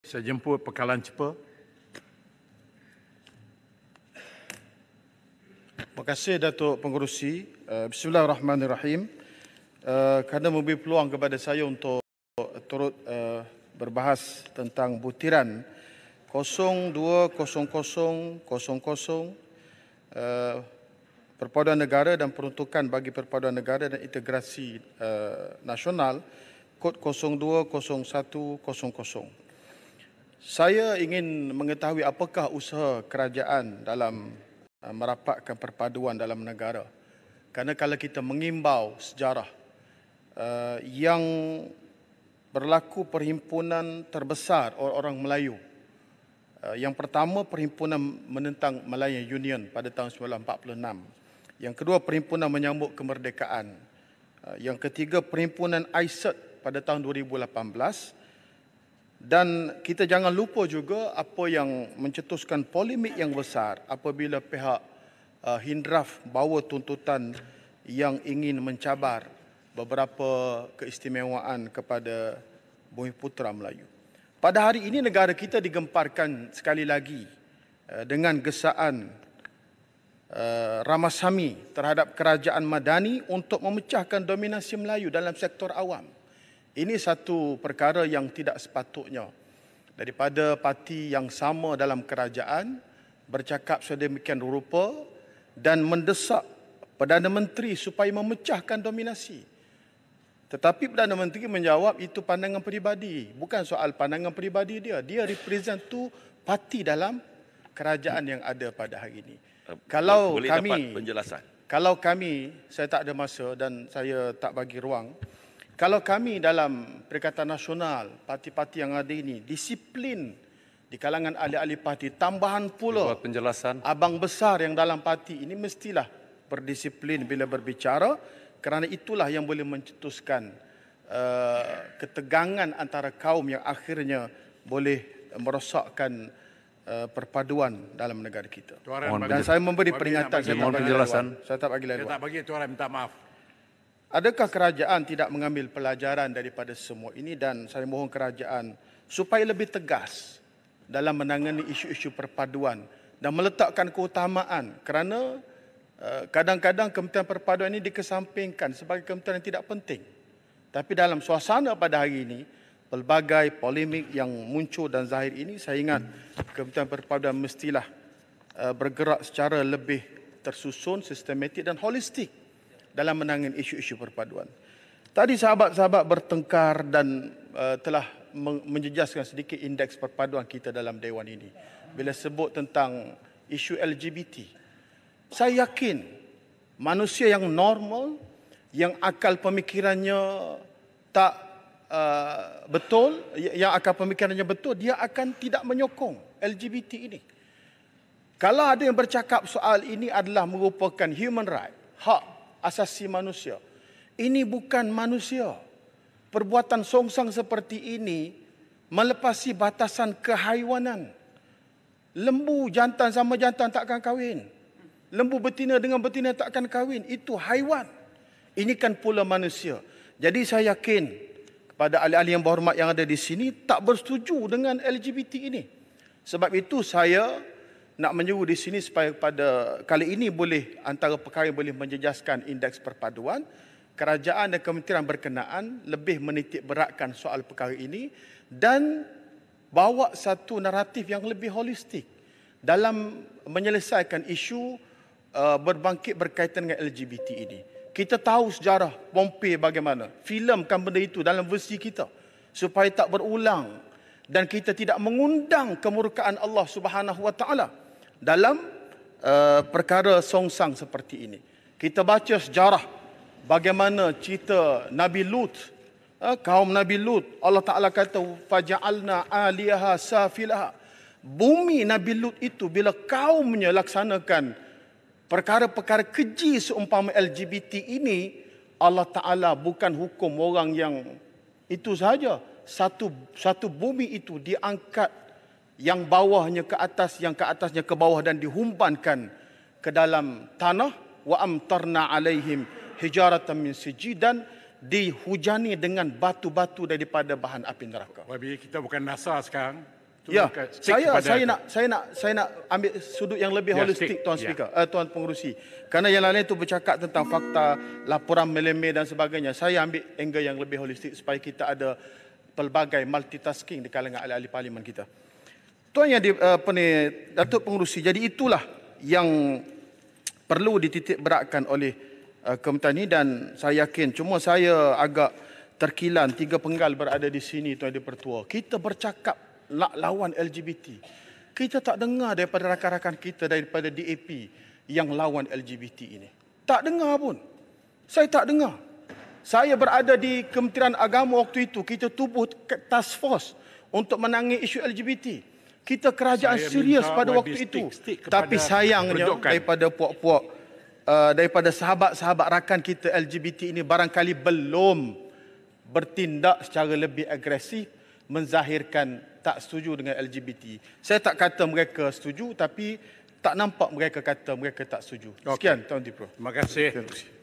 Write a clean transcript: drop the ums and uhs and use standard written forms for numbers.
Saya jemput Pekalan Cepa. Terima kasih Datuk Pengerusi. Bismillahirrahmanirrahim. Kerana memberi peluang kepada saya untuk turut berbahas tentang butiran 020000 Perpaduan Negara dan Peruntukan bagi Perpaduan Negara dan Integrasi Nasional kod 020100. Saya ingin mengetahui apakah usaha kerajaan dalam merapatkan perpaduan dalam negara. Kerana kalau kita mengimbau sejarah yang berlaku perhimpunan terbesar orang Melayu. Yang pertama, Perhimpunan Menentang Malayan Union pada tahun 1946. Yang kedua, Perhimpunan Menyambut Kemerdekaan. Yang ketiga, Perhimpunan ISET pada tahun 2018. Dan kita jangan lupa juga apa yang mencetuskan polemik yang besar apabila pihak Hindraf bawa tuntutan yang ingin mencabar beberapa keistimewaan kepada Bumiputera Melayu. Pada hari ini negara kita digemparkan sekali lagi dengan gesaan Ramasamy terhadap kerajaan Madani untuk memecahkan dominasi Melayu dalam sektor awam. Ini satu perkara yang tidak sepatutnya daripada parti yang sama dalam kerajaan bercakap sedemikian rupa dan mendesak Perdana Menteri supaya memecahkan dominasi. Tetapi Perdana Menteri menjawab itu pandangan peribadi. Bukan soal pandangan peribadi dia. Dia represent tu parti dalam kerajaan yang ada pada hari ini. Kalau boleh kami dapat penjelasan. Kalau kami, saya tak ada masa dan saya tak bagi ruang. Kalau kami dalam Perikatan Nasional, parti-parti yang ada ini, disiplin di kalangan ahli-ahli parti, tambahan pula Penjelasan. abang besar yang dalam parti ini mestilah berdisiplin bila berbicara, kerana itulah yang boleh mencetuskan ketegangan antara kaum yang akhirnya boleh merosakkan perpaduan dalam negara kita. Dan saya memberi peringatan, saya tak bagi penjelasan. laluan. Saya tak bagi Saya laluan. tak bagi Tuan minta maaf. Adakah kerajaan tidak mengambil pelajaran daripada semua ini dan saya mohon kerajaan supaya lebih tegas dalam menangani isu-isu perpaduan dan meletakkan keutamaan kerana kadang-kadang Kementerian Perpaduan ini dikesampingkan sebagai kementerian yang tidak penting. Tapi dalam suasana pada hari ini, pelbagai polemik yang muncul dan zahir ini, saya ingat Kementerian Perpaduan mestilah bergerak secara lebih tersusun, sistematik dan holistik dalam menangani isu-isu perpaduan. Tadi sahabat-sahabat bertengkar dan telah menjejaskan sedikit indeks perpaduan kita dalam Dewan ini. Bila sebut tentang isu LGBT, saya yakin manusia yang normal, yang akal pemikirannya tak betul, yang akal pemikirannya betul, dia akan tidak menyokong LGBT ini. Kalau ada yang bercakap soal ini adalah merupakan human right, hak asasi manusia, ini bukan manusia. Perbuatan songsang seperti ini melepasi batasan kehaiwanan. Lembu jantan sama jantan takkan kahwin. Lembu betina dengan betina takkan kahwin. Itu haiwan. Ini kan pula manusia. Jadi saya yakin kepada ahli-ahli yang berhormat yang ada di sini tak bersetuju dengan LGBT ini. Sebab itu saya nak menyeru di sini supaya pada kali ini boleh antara perkara yang boleh menjejaskan indeks perpaduan, kerajaan dan kementerian berkenaan lebih menitik beratkan soal perkara ini dan bawa satu naratif yang lebih holistik dalam menyelesaikan isu berbangkit berkaitan dengan LGBT ini. Kita tahu sejarah Pompei bagaimana. Filmkan benda itu dalam versi kita supaya tak berulang dan kita tidak mengundang kemurkaan Allah Subhanahu Wa Taala dalam perkara songsang seperti ini. Kita baca sejarah bagaimana cerita Nabi Lut, kaum Nabi Lut. Allah Ta'ala kata, faja'alna aliyaha safilaha. Bumi Nabi Lut itu bila kaumnya laksanakan perkara-perkara keji seumpama LGBT ini, Allah Ta'ala bukan hukum orang yang itu sahaja. Satu bumi itu diangkat yang bawahnya ke atas, yang ke atasnya ke bawah dan dihumbankan ke dalam tanah. Wa amtarna alaihim hijaratan min sijil, dan dihujani dengan batu-batu daripada bahan api neraka. Wabi, kita bukan NASA sekarang. Ya, stick kepada saya nak ambil sudut yang lebih Ya, holistik, stick. Tuan Ya. Speaker, Tuan Pengerusi. Kerana yang lain itu bercakap tentang fakta, laporan melemeh dan sebagainya. Saya ambil angle yang lebih holistik supaya kita ada pelbagai multitasking di kalangan ahli-ahli parlimen kita. Tuan yang Datuk Pengerusi, jadi itulah yang perlu dititik beratkan oleh Kementerian ini dan saya yakin, cuma saya agak terkilan 3 penggal berada di sini, Tuan Yang Dipertua. Kita bercakap lawan LGBT. Kita tak dengar daripada rakan-rakan kita daripada DAP yang lawan LGBT ini. Tak dengar pun. Saya tak dengar. Saya berada di Kementerian Agama waktu itu, kita tubuh task force untuk menangani isu LGBT. Kita kerajaan Saya serius minta pada YB waktu itu. stick kepada Tapi sayangnya peruntukan. daripada puak-puak, daripada sahabat-sahabat rakan kita LGBT ini barangkali belum bertindak secara lebih agresif menzahirkan tak setuju dengan LGBT. Saya tak kata mereka setuju, tapi tak nampak mereka kata mereka tak setuju. Sekian, Tuan Dipro. Terima kasih. Terima kasih.